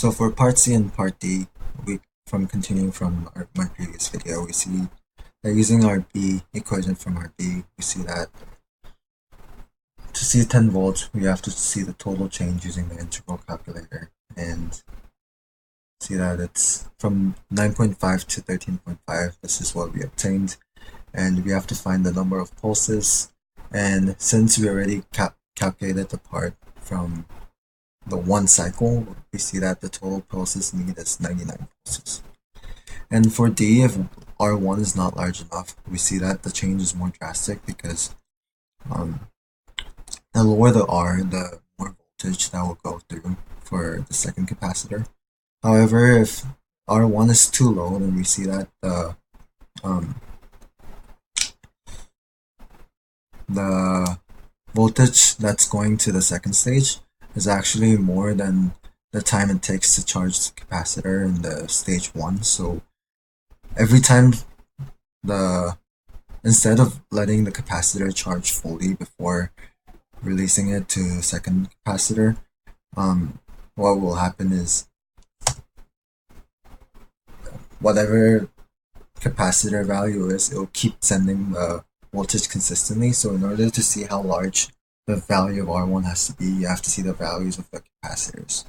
So for part C and part D, from continuing from my previous video, we see that using our B equation from our B, we see that to see 10 volts, we have to see the total change using the integral calculator and see that it's from 9.5 to 13.5. This is what we obtained, and we have to find the number of pulses. And since we already calculated the part from the one cycle, we see that the total pulses needed is 99 pulses. And for D, if R1 is not large enough, we see that the change is more drastic because the lower the R, the more voltage that will go through for the second capacitor. However, if R1 is too low, then we see that the voltage that's going to the second stage is actually more than the time it takes to charge the capacitor in the stage 1. So every time instead of letting the capacitor charge fully before releasing it to the second capacitor, what will happen is whatever capacitor value is, it will keep sending the voltage consistently. So in order to see how large the value of R1 has to be, you have to see the values of the capacitors.